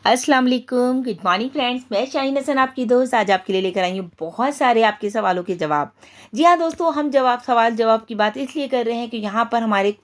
अस्सलाम वालेकुम, good morning friends. मैं शाहीन हसन आपकी दोस्त आज आपके लिए लेकर आई हूँ बहुत सारे आपके सवालों के जवाब। जी हाँ दोस्तों, हम सवाल जवाब की बात इसलिए कर रहे हैं कि यहाँ पर हमारे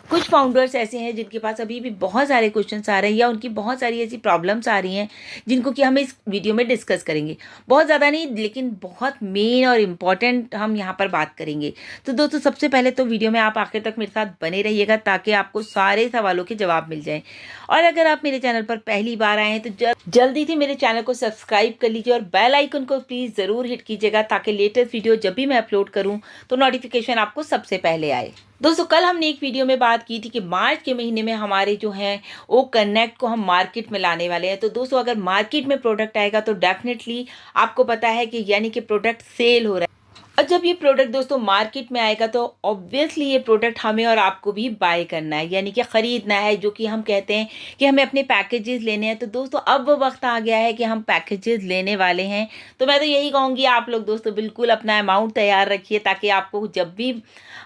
कुछ फाउंडर्स ऐसे हैं जिनके पास अभी भी बहुत सारे क्वेश्चंस आ रहे हैं या उनकी बहुत सारी ऐसी प्रॉब्लम्स आ रही हैं जिनको कि हम इस वीडियो में डिस्कस करेंगे। बहुत ज़्यादा नहीं, लेकिन बहुत मेन और इम्पॉर्टेंट हम यहाँ पर बात करेंगे। तो दोस्तों, सबसे पहले तो वीडियो में आप आखिर तक मेरे साथ बने रहिएगा ताकि आपको सारे सवालों के जवाब मिल जाएं। और अगर आप मेरे चैनल पर पहली बार आए हैं तो जल्दी से मेरे चैनल को सब्सक्राइब कर लीजिए और बेल आइकन को प्लीज़ ज़रूर हिट कीजिएगा ताकि लेटेस्ट वीडियो जब भी मैं अपलोड करूं तो नोटिफिकेशन आपको सबसे पहले आए। दोस्तों, कल हमने एक वीडियो में बात की थी कि मार्च के महीने में हमारे जो हैं वो कनेक्ट को हम मार्केट में लाने वाले हैं। तो दोस्तों, अगर मार्केट में प्रोडक्ट आएगा तो डेफिनेटली आपको पता है कि यानी कि प्रोडक्ट सेल हो रहा है। और जब ये प्रोडक्ट दोस्तों मार्केट में आएगा तो ऑब्वियसली ये प्रोडक्ट हमें और आपको भी बाय करना है, यानी कि ख़रीदना है, जो कि हम कहते हैं कि हमें अपने पैकेजेस लेने हैं। तो दोस्तों, अब वो वक्त आ गया है कि हम पैकेजेस लेने वाले हैं। तो मैं तो यही कहूँगी, आप लोग दोस्तों बिल्कुल अपना अमाउंट तैयार रखिए ताकि आपको जब भी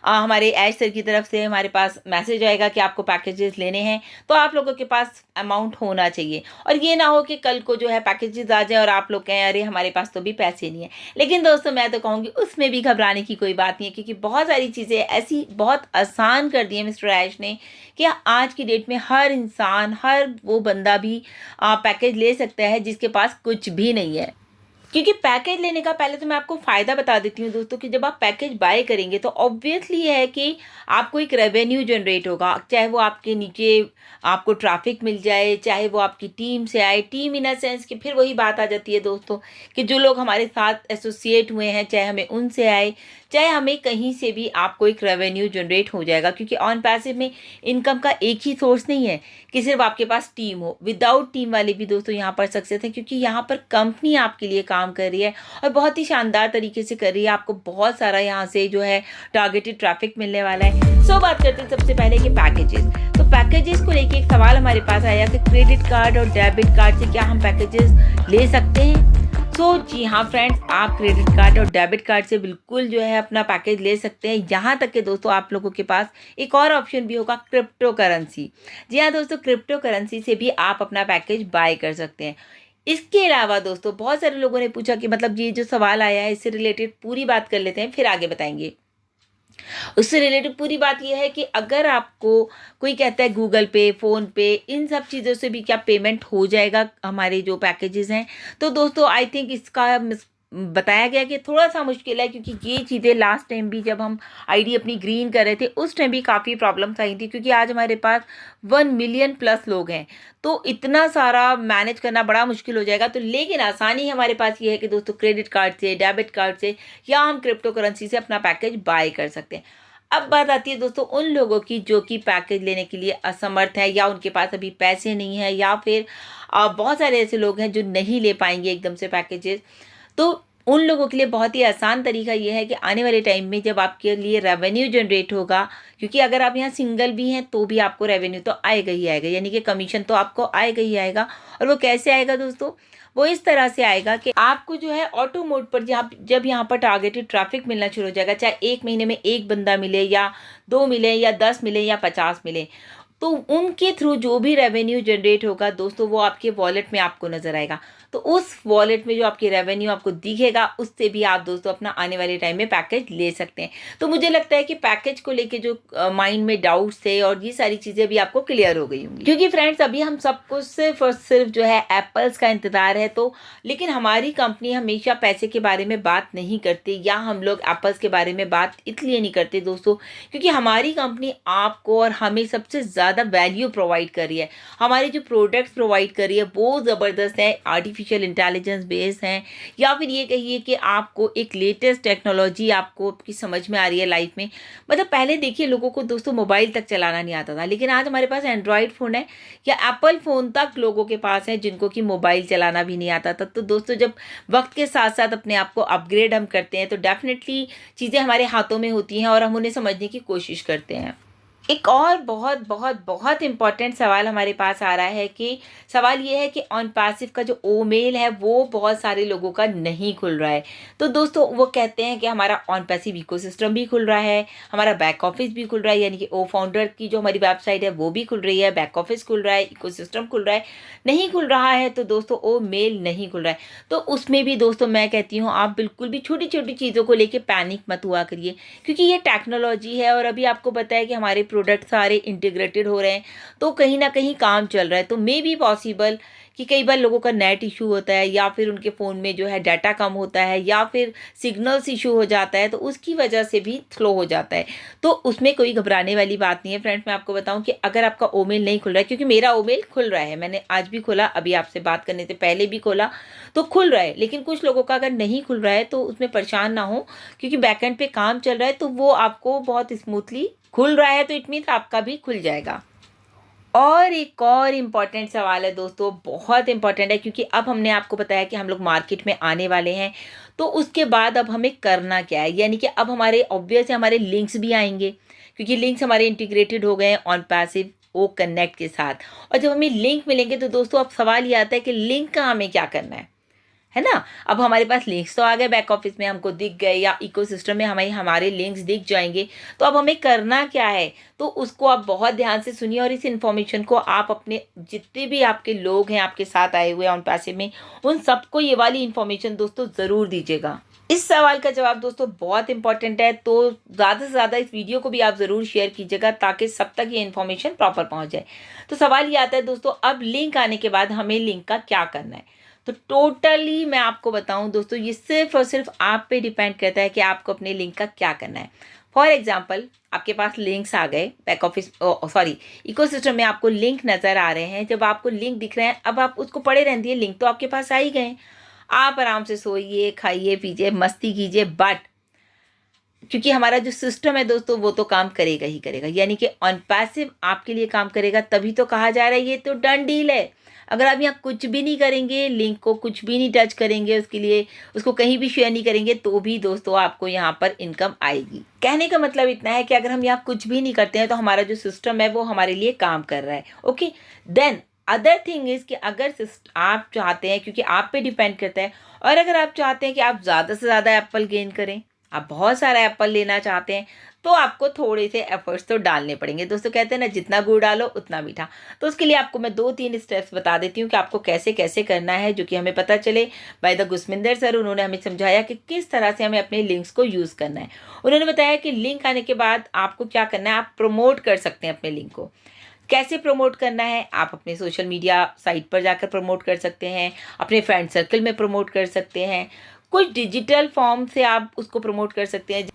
हमारे एज सर की तरफ से हमारे पास मैसेज आएगा कि आपको पैकेजेस लेने हैं तो आप लोगों के पास अमाउंट होना चाहिए। और ये ना हो कि कल को जो है पैकेजेस आ जाए और आप लोग कहें अरे हमारे पास तो भी पैसे नहीं है। लेकिन दोस्तों, मैं तो कहूँगी उसमें भी घबराने की कोई बात नहीं है, क्योंकि बहुत सारी चीज़ें ऐसी बहुत आसान कर दी है मिस्टर ऐश ने कि आज की डेट में हर इंसान, हर वो बंदा भी पैकेज ले सकता है जिसके पास कुछ भी नहीं है। क्योंकि पैकेज लेने का पहले तो मैं आपको फ़ायदा बता देती हूँ दोस्तों कि जब आप पैकेज बाय करेंगे तो ऑब्वियसली है कि आपको एक रेवेन्यू जनरेट होगा, चाहे वो आपके नीचे आपको ट्रैफिक मिल जाए, चाहे वो आपकी टीम से आए। टीम इन अ सेंस कि फिर वही बात आ जाती है दोस्तों कि जो लोग हमारे साथ एसोसिएट हुए हैं, चाहे हमें उनसे आए चाहे हमें कहीं से भी, आपको एक रेवेन्यू जनरेट हो जाएगा। क्योंकि ऑन पैसिव में इनकम का एक ही सोर्स नहीं है कि सिर्फ आपके पास टीम हो। विदाउट टीम वाले भी दोस्तों यहाँ पर सक्सेस है, क्योंकि यहाँ पर कंपनी आपके लिए काम कर रही है और बहुत ही शानदार तरीके से कर रही है। आपको बहुत सारा यहाँ से जो है टारगेटेड ट्रैफिक मिलने वाला है। बात करते हैं सबसे पहले कि पैकेजेस। तो पैकेजेस को लेके एक सवाल हमारे पास आया कि क्रेडिट कार्ड और डेबिट कार्ड से क्या हम पैकेजेस ले सकते हैं। जी हाँ फ्रेंड्स, आप क्रेडिट कार्ड और डेबिट कार्ड से बिल्कुल जो है अपना पैकेज ले सकते हैं। यहाँ तक कि दोस्तों आप लोगों के पास एक और ऑप्शन भी होगा, क्रिप्टो करेंसी। जी हाँ दोस्तों, क्रिप्टो करेंसी से भी आप अपना पैकेज बाय कर सकते हैं। इसके अलावा दोस्तों, बहुत सारे लोगों ने पूछा कि मतलब ये जो सवाल आया है इससे रिलेटेड पूरी बात कर लेते हैं, फिर आगे बताएंगे। उससे रिलेटेड पूरी बात यह है कि अगर आपको कोई कहता है गूगल पे, फ़ोन पे, इन सब चीज़ों से भी क्या पेमेंट हो जाएगा हमारे जो पैकेजेस हैं, तो दोस्तों आई थिंक इसका बताया गया कि थोड़ा सा मुश्किल है। क्योंकि ये चीज़ें लास्ट टाइम भी जब हम आईडी अपनी ग्रीन कर रहे थे उस टाइम भी काफ़ी प्रॉब्लम्स आई थी, क्योंकि आज हमारे पास 1 मिलियन प्लस लोग हैं तो इतना सारा मैनेज करना बड़ा मुश्किल हो जाएगा। तो लेकिन आसानी हमारे पास ये है कि दोस्तों क्रेडिट कार्ड से, डेबिट कार्ड से या हम क्रिप्टो करेंसी से अपना पैकेज बाय कर सकते हैं। अब बात आती है दोस्तों उन लोगों की जो कि पैकेज लेने के लिए असमर्थ है, या उनके पास अभी पैसे नहीं है, या फिर बहुत सारे ऐसे लोग हैं जो नहीं ले पाएंगे एकदम से पैकेजेस। तो उन लोगों के लिए बहुत ही आसान तरीका ये है कि आने वाले टाइम में जब आपके लिए रेवेन्यू जनरेट होगा, क्योंकि अगर आप यहाँ सिंगल भी हैं तो भी आपको रेवेन्यू तो आएगा ही आएगा, यानी कि कमीशन तो आपको आएगा ही आएगा। और वो कैसे आएगा दोस्तों, वो इस तरह से आएगा कि आपको जो है ऑटो मोड पर जब यहाँ पर टारगेटेड ट्रैफिक मिलना शुरू हो जाएगा, चाहे एक महीने में एक बंदा मिले या 2 मिले या 10 मिले या 50 मिले, तो उनके थ्रू जो भी रेवेन्यू जनरेट होगा दोस्तों वो आपके वॉलेट में आपको नजर आएगा। तो उस वॉलेट में जो आपकी रेवेन्यू आपको दिखेगा उससे भी आप दोस्तों अपना आने वाले टाइम में पैकेज ले सकते हैं। तो मुझे लगता है कि पैकेज को लेके जो माइंड में डाउट्स थे और ये सारी चीज़ें भी आपको क्लियर हो गई होंगी। क्योंकि फ्रेंड्स, अभी हम सबको सिर्फ और सिर्फ जो है एप्पल्स का इंतज़ार है। तो लेकिन हमारी कंपनी हमेशा पैसे के बारे में बात नहीं करती, या हम लोग एप्पल्स के बारे में बात इसलिए नहीं करते दोस्तों क्योंकि हमारी कंपनी आपको और हमें सबसे ज़्यादा वैल्यू प्रोवाइड कर रही है। हमारे जो प्रोडक्ट्स प्रोवाइड कर रही है वो ज़बरदस्त है, आर्टिफिशियल इंटेलिजेंस बेस्ड हैं, या फिर ये कहिए कि आपको एक लेटेस्ट टेक्नोलॉजी आपको आपकी समझ में आ रही है लाइफ में। मतलब पहले देखिए लोगों को दोस्तों मोबाइल तक चलाना नहीं आता था, लेकिन आज हमारे पास एंड्रॉयड फ़ोन है या एप्पल फ़ोन तक लोगों के पास है जिनको कि मोबाइल चलाना भी नहीं आता था। तो दोस्तों, जब वक्त के साथ साथ अपने आप को अपग्रेड हम करते हैं तो डेफिनेटली चीज़ें हमारे हाथों में होती हैं और हम उन्हें समझने की कोशिश करते हैं। एक और बहुत बहुत बहुत इम्पॉर्टेंट सवाल हमारे पास आ रहा है कि सवाल ये है कि ऑन पैसिव का जो ईमेल है वो बहुत सारे लोगों का नहीं खुल रहा है। तो दोस्तों वो कहते हैं कि हमारा ऑन पैसिव इकोसिस्टम भी खुल रहा है, हमारा बैक ऑफिस भी खुल रहा है, यानी कि ओ फाउंडर की जो हमारी वेबसाइट है वो भी खुल रही है, बैक ऑफिस खुल रहा है, इकोसिस्टम खुल रहा है। नहीं खुल रहा है तो दोस्तों ओ मेल नहीं खुल रहा है। तो उसमें भी दोस्तों मैं कहती हूँ आप बिल्कुल भी छोटी छोटी चीज़ों को लेके पैनिक मत हुआ करिए, क्योंकि ये टेक्नोलॉजी है और अभी आपको पता है कि हमारे प्रोडक्ट सारे इंटीग्रेटेड हो रहे हैं, तो कहीं ना कहीं काम चल रहा है। तो मे बी पॉसिबल कि कई बार लोगों का नेट इशू होता है, या फिर उनके फ़ोन में जो है डाटा कम होता है, या फिर सिग्नल्स इशू हो जाता है, तो उसकी वजह से भी स्लो हो जाता है। तो उसमें कोई घबराने वाली बात नहीं है फ्रेंड्स। मैं आपको बताऊं कि अगर आपका ईमेल नहीं खुल रहा है, क्योंकि मेरा ईमेल खुल रहा है, मैंने आज भी खोला, अभी आपसे बात करने से पहले भी खोला, तो खुल रहा है। लेकिन कुछ लोगों का अगर नहीं खुल रहा है तो उसमें परेशान ना हो, क्योंकि बैकएंड पे काम चल रहा है, तो वो आपको बहुत स्मूथली खुल रहा है, तो इट मीन्स आपका भी खुल जाएगा। और एक और इम्पॉर्टेंट सवाल है दोस्तों, बहुत इम्पॉर्टेंट है, क्योंकि अब हमने आपको बताया कि हम लोग मार्केट में आने वाले हैं, तो उसके बाद अब हमें करना क्या है, यानी कि अब हमारे ऑब्वियस हमारे लिंक्स भी आएंगे, क्योंकि लिंक्स हमारे इंटीग्रेटेड हो गए हैं ऑन पैसिव ओ कनेक्ट के साथ। और जब हमें लिंक मिलेंगे तो दोस्तों अब सवाल ये आता है कि लिंक का हमें क्या करना है ना। अब हमारे पास लिंक्स तो आ गए, बैक ऑफिस में हमको दिख गए, या इकोसिस्टम में हमें हमारे लिंक्स दिख जाएंगे, तो अब हमें करना क्या है। तो उसको आप बहुत ध्यान से सुनिए, और इस इन्फॉर्मेशन को आप अपने जितने भी आपके लोग हैं आपके साथ आए हुए ऑन पैसिव में, उन सबको ये वाली इन्फॉर्मेशन दोस्तों ज़रूर दीजिएगा। इस सवाल का जवाब दोस्तों बहुत इंपॉर्टेंट है, तो ज़्यादा से ज़्यादा इस वीडियो को भी आप ज़रूर शेयर कीजिएगा, ताकि सब तक ये इन्फॉर्मेशन प्रॉपर पहुंच जाए। तो सवाल ये आता है दोस्तों, अब लिंक आने के बाद हमें लिंक का क्या करना है। तो टोटली मैं आपको बताऊं दोस्तों, ये सिर्फ और सिर्फ आप पे डिपेंड करता है कि आपको अपने लिंक का क्या करना है। फॉर एग्जाम्पल, आपके पास लिंक्स आ गए, बैक ऑफिस इकोसिस्टम में आपको लिंक नज़र आ रहे हैं। जब आपको लिंक दिख रहे हैं, अब आप उसको पढ़े रहने दिए, लिंक तो आपके पास आ ही गए, आप आराम से सोइए, खाइए, पीजिए, मस्ती कीजिए। बट क्योंकि हमारा जो सिस्टम है दोस्तों वो तो काम करेगा ही करेगा, यानी कि ऑन पैसिव आपके लिए काम करेगा, तभी तो कहा जा रहा है ये तो डन डील है। अगर आप यहाँ कुछ भी नहीं करेंगे, लिंक को कुछ भी नहीं टच करेंगे, उसके लिए उसको कहीं भी शेयर नहीं करेंगे, तो भी दोस्तों आपको यहाँ पर इनकम आएगी। कहने का मतलब इतना है कि अगर हम यहाँ कुछ भी नहीं करते हैं तो हमारा जो सिस्टम है वो हमारे लिए काम कर रहा है। Okay, then other thing is कि अगर आप चाहते हैं, क्योंकि आप पे डिपेंड करता है, और अगर आप चाहते हैं कि आप ज़्यादा से ज़्यादा एप्पल गेन करें, आप बहुत सारा एप्पल लेना चाहते हैं, तो आपको थोड़े से एफर्ट्स तो डालने पड़ेंगे। दोस्तों कहते हैं ना, जितना गुड़ डालो उतना मीठा। तो उसके लिए आपको मैं 2-3 स्टेप्स बता देती हूँ कि आपको कैसे कैसे करना है, जो कि हमें पता चले बाय द गुस्मिंदर सर। उन्होंने हमें समझाया कि किस तरह से हमें अपने लिंक्स को यूज़ करना है। उन्होंने बताया कि लिंक आने के बाद आपको क्या करना है, आप प्रमोट कर सकते हैं अपने लिंक को। कैसे प्रमोट करना है, आप अपने सोशल मीडिया साइट पर जाकर प्रमोट कर सकते हैं, अपने फ्रेंड सर्कल में प्रमोट कर सकते हैं, कुछ डिजिटल फॉर्म से आप उसको प्रमोट कर सकते हैं।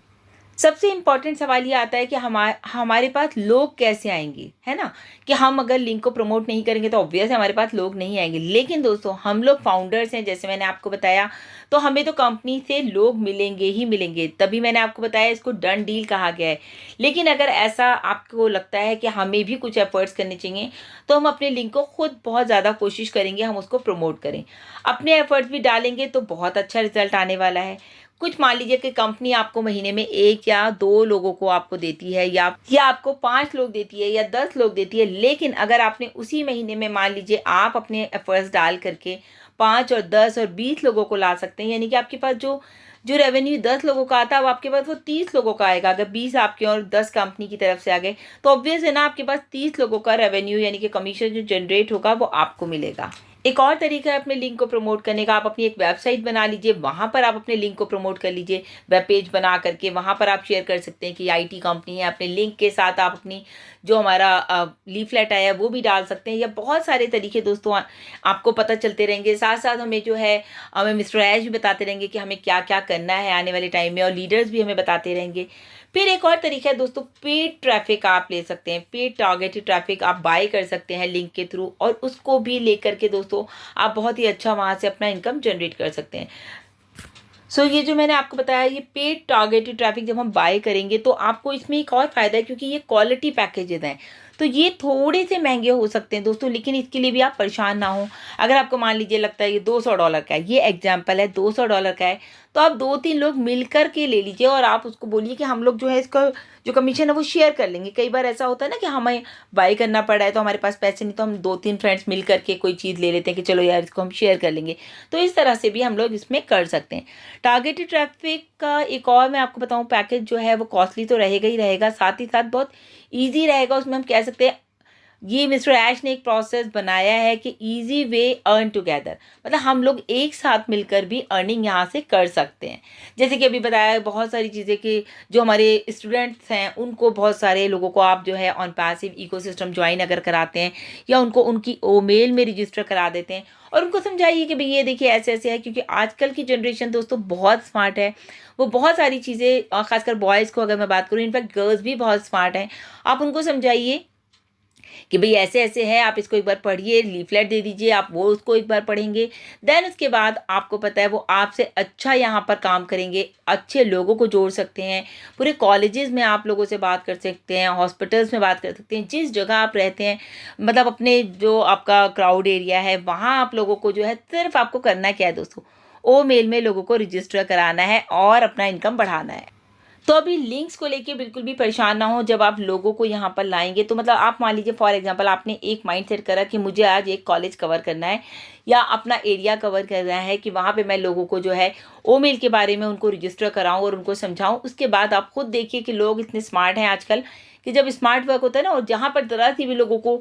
सबसे इम्पॉर्टेंट सवाल ये आता है कि हमारे पास लोग कैसे आएंगे, है ना। कि हम अगर लिंक को प्रमोट नहीं करेंगे तो ऑब्वियस है हमारे पास लोग नहीं आएंगे। लेकिन दोस्तों हम लोग फाउंडर्स हैं, जैसे मैंने आपको बताया, तो हमें तो कंपनी से लोग मिलेंगे ही मिलेंगे, तभी मैंने आपको बताया इसको डन डील कहा गया है। लेकिन अगर ऐसा आपको लगता है कि हमें भी कुछ एफर्ट्स करने चाहिए, तो हम अपने लिंक को खुद बहुत ज़्यादा कोशिश करेंगे, हम उसको प्रमोट करें, अपने एफर्ट्स भी डालेंगे, तो बहुत अच्छा रिजल्ट आने वाला है। कुछ मान लीजिए कि कंपनी आपको महीने में 1 या 2 लोगों को आपको देती है, या आपको 5 लोग देती है, या 10 लोग देती है। लेकिन अगर आपने उसी महीने में मान लीजिए आप अपने एफर्ट्स डाल करके 5 और 10 और 20 लोगों को ला सकते हैं, यानी कि आपके पास जो जो रेवेन्यू 10 लोगों का आता है, अब आपके पास वो 30 लोगों का आएगा। अगर 20 आपके और 10 कंपनी की तरफ से आ गए, तो ऑब्वियस है ना, आपके पास 30 लोगों का रेवेन्यू यानी कि कमीशन जो जनरेट होगा वो आपको मिलेगा। एक और तरीका है अपने लिंक को प्रमोट करने का, आप अपनी एक वेबसाइट बना लीजिए, वहाँ पर आप अपने लिंक को प्रमोट कर लीजिए। वेब पेज बना करके वहाँ पर आप शेयर कर सकते हैं कि आईटी कंपनी है, अपने लिंक के साथ आप अपनी जो हमारा लीफलेट आया है वो भी डाल सकते हैं। या बहुत सारे तरीके दोस्तों आपको पता चलते रहेंगे। साथ साथ हमें जो है हमें मिस्टर ऐश भी बताते रहेंगे कि हमें क्या क्या करना है आने वाले टाइम में, और लीडर्स भी हमें बताते रहेंगे। फिर एक और तरीका है दोस्तों, पेड ट्रैफिक आप ले सकते हैं, पेड टारगेटेड ट्रैफिक आप बाय कर सकते हैं लिंक के थ्रू, और उसको भी लेकर के दोस्तों आप बहुत ही अच्छा वहाँ से अपना इनकम जनरेट कर सकते हैं। ये जो मैंने आपको बताया, ये पेड टारगेटेड ट्रैफिक जब हम बाय करेंगे तो आपको इसमें एक और फ़ायदा है, क्योंकि ये क्वालिटी पैकेजेस हैं। तो ये थोड़े से महंगे हो सकते हैं दोस्तों, लेकिन इसके लिए भी आप परेशान ना हो। अगर आपको मान लीजिए लगता है ये $200 का है, ये एग्जाम्पल है, $200 का है, तो आप 2-3 लोग मिल कर के ले लीजिए और आप उसको बोलिए कि हम लोग जो है इसका जो कमीशन है वो शेयर कर लेंगे। कई बार ऐसा होता है ना कि हमें बाई करना पड़ा है तो हमारे पास पैसे नहीं, तो हम 2-3 फ्रेंड्स मिल करके कोई चीज़ ले लेते हैं कि चलो यार इसको हम शेयर कर लेंगे। तो इस तरह से भी हम लोग इसमें कर सकते हैं। टारगेटेड ट्रैफिक का एक और मैं आपको बताऊँ पैकेज जो है वो कॉस्टली तो रहेगा ही रहेगा, साथ ही साथ बहुत ईजी रहेगा। उसमें हम कह सकते हैं ये मिस्टर ऐश ने एक प्रोसेस बनाया है कि इजी वे अर्न टुगेदर, मतलब हम लोग एक साथ मिलकर भी अर्निंग यहाँ से कर सकते हैं। जैसे कि अभी बताया बहुत सारी चीज़ें कि जो हमारे स्टूडेंट्स हैं उनको, बहुत सारे लोगों को आप जो है ऑन पैसिव इकोसिस्टम ज्वाइन अगर कराते हैं या उनको उनकी मेल में रजिस्टर करा देते हैं और उनको समझाइए कि भाई ये देखिए ऐसे ऐसे है, क्योंकि आजकल की जनरेशन दोस्तों बहुत स्मार्ट है। वो बहुत सारी चीज़ें, खासकर बॉयज़ को अगर मैं बात करूँ, इनफैक्ट गर्ल्स भी बहुत स्मार्ट हैं। आप उनको समझाइए कि भाई ऐसे ऐसे है, आप इसको एक बार पढ़िए, लीफलेट दे दीजिए, आप वो उसको एक बार पढ़ेंगे, देन उसके बाद आपको पता है वो आपसे अच्छा यहाँ पर काम करेंगे, अच्छे लोगों को जोड़ सकते हैं। पूरे कॉलेजेस में आप लोगों से बात कर सकते हैं, हॉस्पिटल्स में बात कर सकते हैं, जिस जगह आप रहते हैं, मतलब अपने जो आपका क्राउड एरिया है वहाँ आप लोगों को जो है, सिर्फ आपको करना क्या है दोस्तों, मेल में लोगों को रजिस्टर कराना है और अपना इनकम बढ़ाना है। तो अभी लिंक्स को लेके बिल्कुल भी परेशान ना हो। जब आप लोगों को यहाँ पर लाएंगे तो मतलब आप मान लीजिए फॉर एग्जांपल आपने एक माइंड सेट करा कि मुझे आज एक कॉलेज कवर करना है या अपना एरिया कवर करना है, कि वहाँ पे मैं लोगों को जो है मेल के बारे में उनको रजिस्टर कराऊँ और उनको समझाऊँ। उसके बाद आप खुद देखिए कि लोग इतने स्मार्ट हैं आजकल कि जब स्मार्ट वर्क होता है ना, और जहाँ पर ज़रा सी भी लोगों को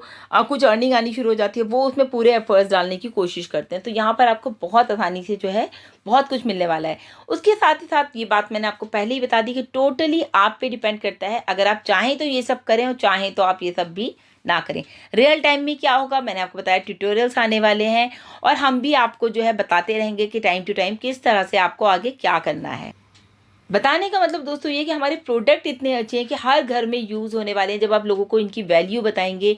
कुछ अर्निंग आनी शुरू हो जाती है, वो उसमें पूरे एफर्ट्स डालने की कोशिश करते हैं। तो यहाँ पर आपको बहुत आसानी से जो है बहुत कुछ मिलने वाला है। उसके साथ ही साथ ये बात मैंने आपको पहले ही बता दी कि टोटली आप पे डिपेंड करता है। अगर आप चाहें तो ये सब करें और चाहें तो आप ये सब भी ना करें। रियल टाइम में क्या होगा मैंने आपको बताया, ट्यूटोरियल्स आने वाले हैं और हम भी आपको जो है बताते रहेंगे कि टाइम टू टाइम किस तरह से आपको आगे क्या करना है। बताने का मतलब दोस्तों ये कि हमारे प्रोडक्ट इतने अच्छे हैं कि हर घर में यूज़ होने वाले हैं। जब आप लोगों को इनकी वैल्यू बताएंगे,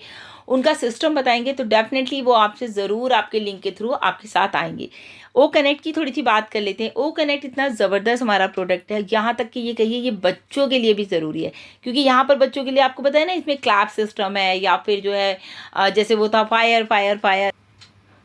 उनका सिस्टम बताएंगे, तो डेफिनेटली वो आपसे ज़रूर आपके लिंक के थ्रू आपके साथ आएंगे। कनेक्ट की थोड़ी सी बात कर लेते हैं। कनेक्ट इतना ज़बरदस्त हमारा प्रोडक्ट है, यहाँ तक कि ये कहिए ये बच्चों के लिए भी ज़रूरी है, क्योंकि यहाँ पर बच्चों के लिए आपको पता है ना, इसमें क्लैप सिस्टम है या फिर जो है जैसे वो था फायर फायर फायर,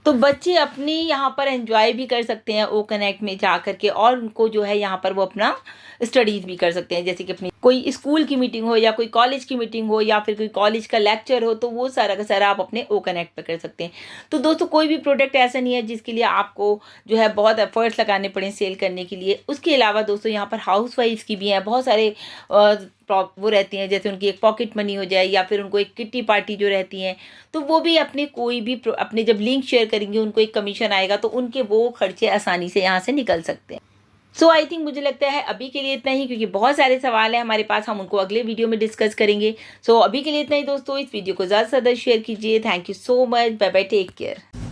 तो बच्चे अपनी यहाँ पर एंजॉय भी कर सकते हैं कनेक्ट में जा कर के, और उनको जो है यहाँ पर वो अपना स्टडीज़ भी कर सकते हैं। जैसे कि अपनी कोई स्कूल की मीटिंग हो या कोई कॉलेज की मीटिंग हो या फिर कोई कॉलेज का लेक्चर हो, तो वो सारा का सारा आप अपने कनेक्ट पर कर सकते हैं। तो दोस्तों कोई भी प्रोडक्ट ऐसा नहीं है जिसके लिए आपको जो है बहुत एफर्ट्स लगाने पड़े सेल करने के लिए। उसके अलावा दोस्तों यहाँ पर हाउस वाइफ्स की भी हैं बहुत सारे वो रहती हैं, जैसे उनकी एक पॉकेट मनी हो जाए या फिर उनको एक किट्टी पार्टी जो रहती हैं, तो वो भी अपने कोई भी अपने जब लिंक शेयर करेंगे उनको एक कमीशन आएगा, तो उनके वो खर्चे आसानी से यहाँ से निकल सकते हैं। सो आई थिंक मुझे लगता है अभी के लिए इतना ही, क्योंकि बहुत सारे सवाल हैं हमारे पास, हम उनको अगले वीडियो में डिस्कस करेंगे। सो अभी के लिए इतना ही दोस्तों, इस वीडियो को ज़्यादा से ज़्यादा शेयर कीजिए। Thank you so much, bye bye, take care.